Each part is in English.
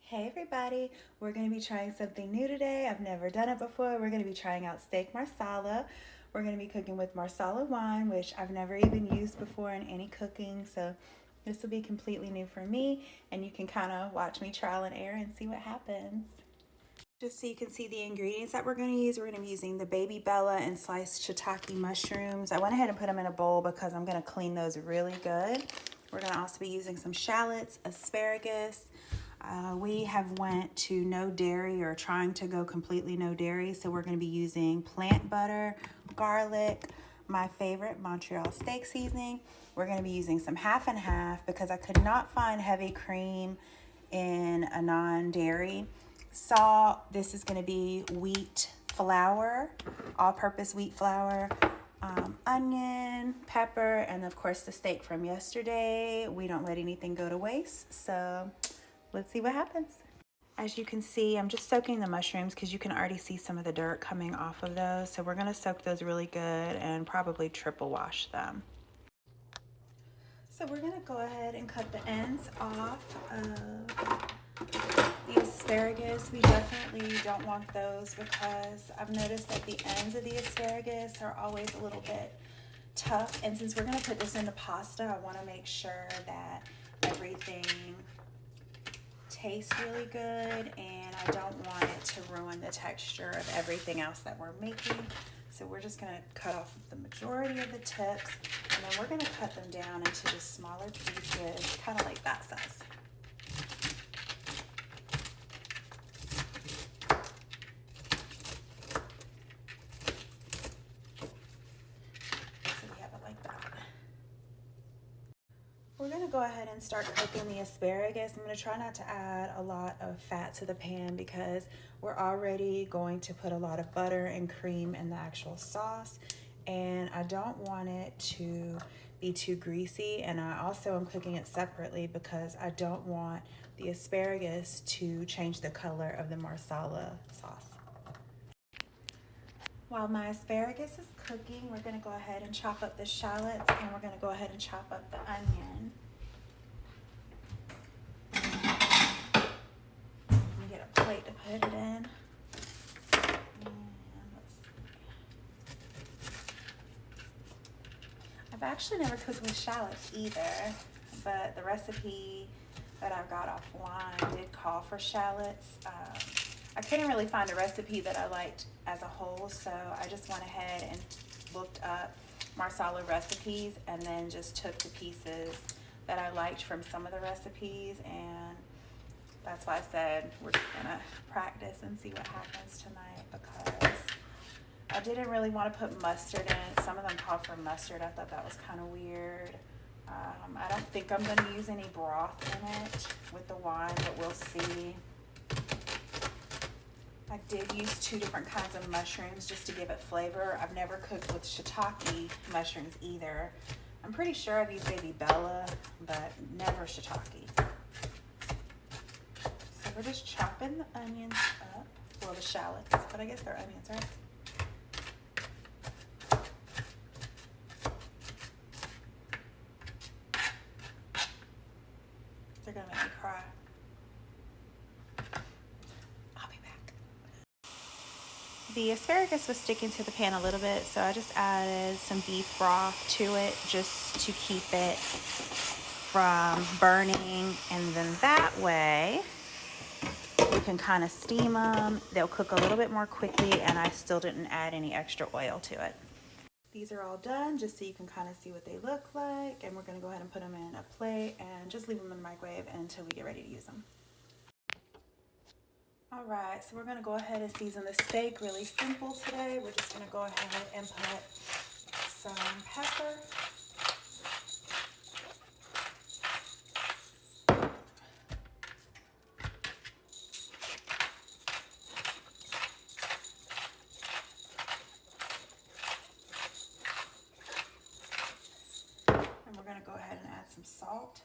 Hey everybody, we're going to be trying something new today. I've never done it before. We're going to be trying out steak marsala. We're going to be cooking with marsala wine, which I've never even used before in any cooking. So this will be completely new for me, and you can kind of watch me trial and error and see what happens. Just so you can see the ingredients that we're going to use, we're going to be using the baby bella and sliced shiitake mushrooms. I went ahead and put them in a bowl because I'm going to clean those really good. We're going to also be using some shallots, asparagus. We have went to no dairy or trying to go completely no dairy, so we're going to be using plant butter, garlic, my favorite Montreal steak seasoning. We're going to be using some half and half because I could not find heavy cream in a non-dairy. Salt, this is going to be wheat flour, all-purpose wheat flour, onion, pepper, and of course the steak from yesterday. We don't let anything go to waste, so let's see what happens. As you can see, I'm just soaking the mushrooms because you can already see some of the dirt coming off of those. So we're going to soak those really good and probably triple wash them. So we're going to go ahead and cut the ends off of the asparagus. We definitely don't want those because I've noticed that the ends of the asparagus are always a little bit tough. And since we're going to put this in the pasta, I want to make sure that everything tastes really good, and I don't want it to ruin the texture of everything else that we're making. So we're just going to cut off the majority of the tips, and then we're going to cut them down into just smaller pieces, kind of like that size. We're going to go ahead and start cooking the asparagus. I'm going to try not to add a lot of fat to the pan because we're already going to put a lot of butter and cream in the actual sauce, and I don't want it to be too greasy. And I also am cooking it separately because I don't want the asparagus to change the color of the marsala sauce. While my asparagus is cooking, we're going to go ahead and chop up the shallots, and we're going to go ahead and chop up the onion. Get a plate to put it in. I've actually never cooked with shallots either, but the recipe that I got offline did call for shallots. I couldn't really find a recipe that I liked as a whole, so I just went ahead and looked up marsala recipes and then just took the pieces that I liked from some of the recipes, and that's why I said we're just gonna practice and see what happens tonight because I didn't really want to put mustard in it. Some of them called for mustard. I thought that was kind of weird. I don't think I'm gonna use any broth in it with the wine, but we'll see. I did use 2 different kinds of mushrooms just to give it flavor. I've never cooked with shiitake mushrooms either. I'm pretty sure I've used baby bella, but never shiitake. So we're just chopping the onions up, well, the shallots, but I guess they're onions, right? They're gonna make me cry. I'll be back. The asparagus was sticking to the pan a little bit, so I just added some beef broth to it just to keep it from burning, and then that way you can kind of steam them. They'll cook a little bit more quickly, and I still didn't add any extra oil to it. These are all done just so you can kind of see what they look like, and we're going to go ahead and put them in a plate and just leave them in the microwave until we get ready to use them. All right, so we're going to go ahead and season the steak really simple today. We're just going to go ahead and put some pepper, and we're going to go ahead and add some salt.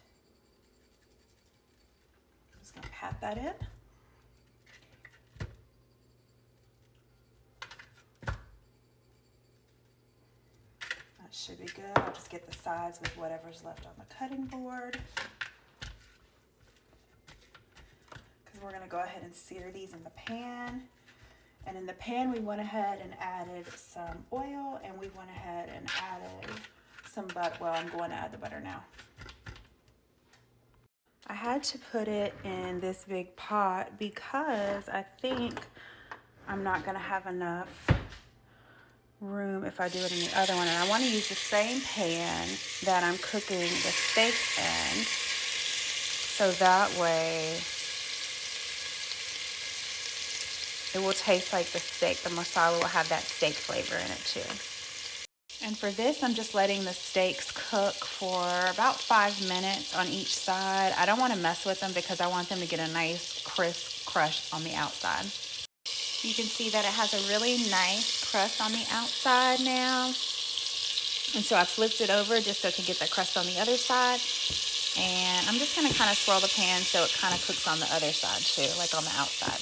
I'm just going to pat that in. Should be good. I'll just get the sides with whatever's left on the cutting board. Because we're gonna go ahead and sear these in the pan. And in the pan, we went ahead and added some oil, and we went ahead and added some butter. Well, I'm going to add the butter now. I had to put it in this big pot because I think I'm not gonna have enough room if I do it in the other one. And I want to use the same pan that I'm cooking the steaks in, so that way it will taste like the steak. The marsala will have that steak flavor in it too. And for this, I'm just letting the steaks cook for about 5 minutes on each side. I don't want to mess with them because I want them to get a nice crisp crust on the outside. You can see that it has a really nice crust on the outside now. And so I flipped it over just so it could get the crust on the other side. And I'm just going to kind of swirl the pan so it kind of cooks on the other side too, like on the outside.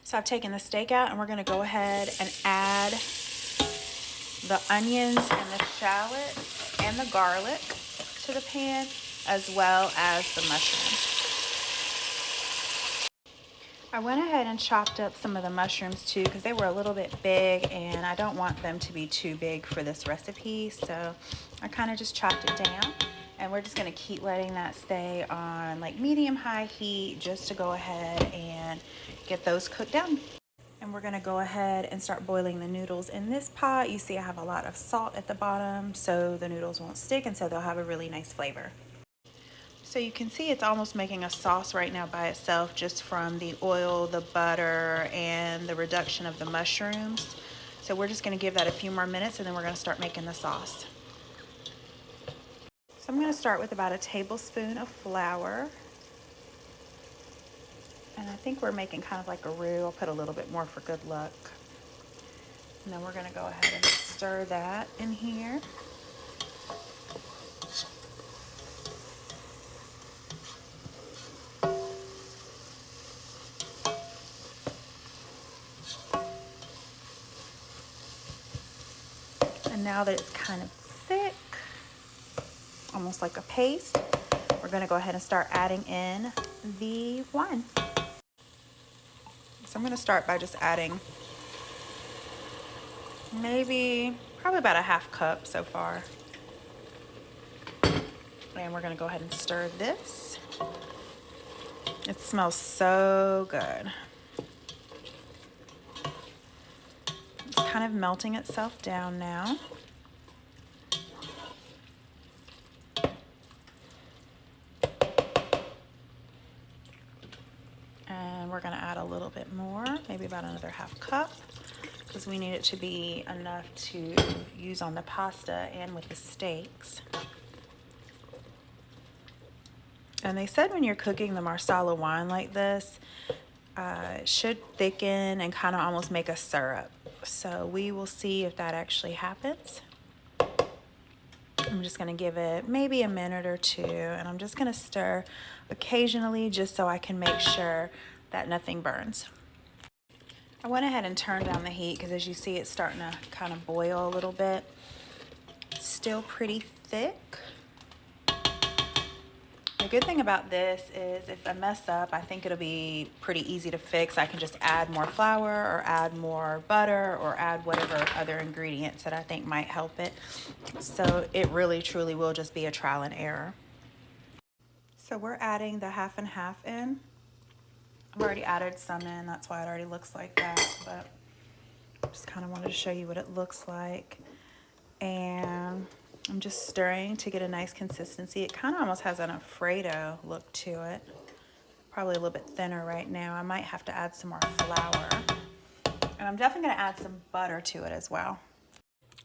So I've taken the steak out, and we're going to go ahead and add the onions and the shallots and the garlic to the pan, as well as the mushrooms. I went ahead and chopped up some of the mushrooms too because they were a little bit big, and I don't want them to be too big for this recipe. So I kind of just chopped it down, and we're just going to keep letting that stay on like medium-high heat just to go ahead and get those cooked down. And we're going to go ahead and start boiling the noodles in this pot. You see I have a lot of salt at the bottom so the noodles won't stick, and so they'll have a really nice flavor. So you can see it's almost making a sauce right now by itself, just from the oil, the butter, and the reduction of the mushrooms. So we're just going to give that a few more minutes, and then we're going to start making the sauce. So I'm going to start with about a tablespoon of flour. And I think we're making kind of like a roux. I'll put a little bit more for good luck. And then we're going to go ahead and stir that in here. And now that it's kind of thick, almost like a paste, we're going to go ahead and start adding in the wine. So I'm going to start by just adding probably about a half cup so far. And we're going to go ahead and stir this. It smells so good. It's kind of melting itself down now. And we're going to add a little bit more, maybe about another half cup, because we need it to be enough to use on the pasta and with the steaks. And they said when you're cooking the marsala wine like this, it should thicken and kind of almost make a syrup. So we will see if that actually happens. I'm just going to give it maybe a minute or two, and I'm just going to stir occasionally just so I can make sure that nothing burns. I went ahead and turned down the heat because, as you see, it's starting to kind of boil a little bit. It's still pretty thick. The good thing about this is if I mess up, I think it'll be pretty easy to fix. I can just add more flour or add more butter or add whatever other ingredients that I think might help it. So it really truly will just be a trial and error. So we're adding the half and half in. I've already added some in, that's why it already looks like that, but just kind of wanted to show you what it looks like. And I'm just stirring to get a nice consistency. It kind of almost has an Alfredo look to it. Probably a little bit thinner right now. I might have to add some more flour. And I'm definitely going to add some butter to it as well.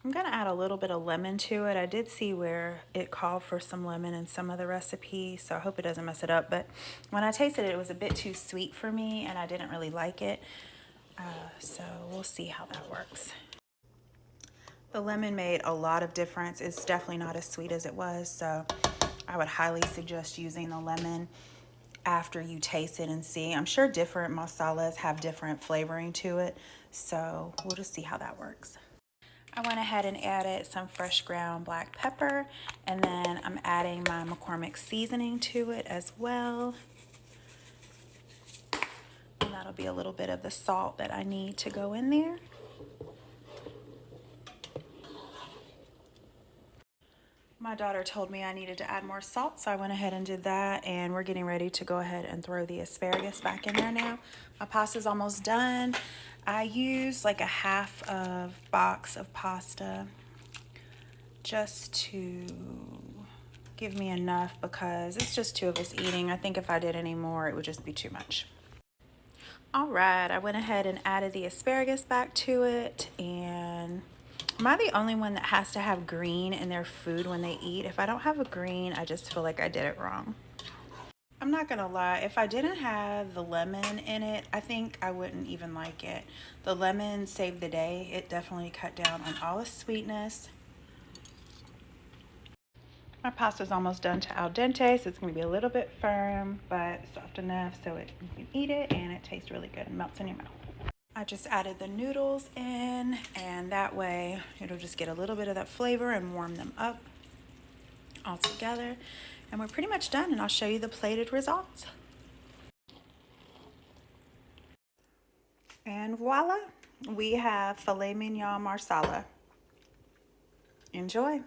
I'm going to add a little bit of lemon to it. I did see where it called for some lemon in some of the recipes, so I hope it doesn't mess it up. But when I tasted it, it was a bit too sweet for me, and I didn't really like it. So we'll see how that works. The lemon made a lot of difference. It's definitely not as sweet as it was, so I would highly suggest using the lemon after you taste it and see. I'm sure different masalas have different flavoring to it, so we'll just see how that works. I went ahead and added some fresh ground black pepper, and then I'm adding my McCormick seasoning to it as well. And that'll be a little bit of the salt that I need to go in there. My daughter told me I needed to add more salt, so I went ahead and did that, and we're getting ready to go ahead and throw the asparagus back in there now. My pasta's almost done. I used like a half of box of pasta just to give me enough because it's just two of us eating. I think if I did any more, it would just be too much. All right, I went ahead and added the asparagus back to it, and am I the only one that has to have green in their food when they eat? If I don't have a green, I just feel like I did it wrong. I'm not gonna lie, if I didn't have the lemon in it, I think I wouldn't even like it. The lemon saved the day. It definitely cut down on all the sweetness. My pasta's almost done to al dente, so it's gonna be a little bit firm, but soft enough so you can eat it, and it tastes really good and melts in your mouth. I just added the noodles in, and that way it'll just get a little bit of that flavor and warm them up all together. And we're pretty much done, and I'll show you the plated results. And voila, we have filet mignon marsala. Enjoy.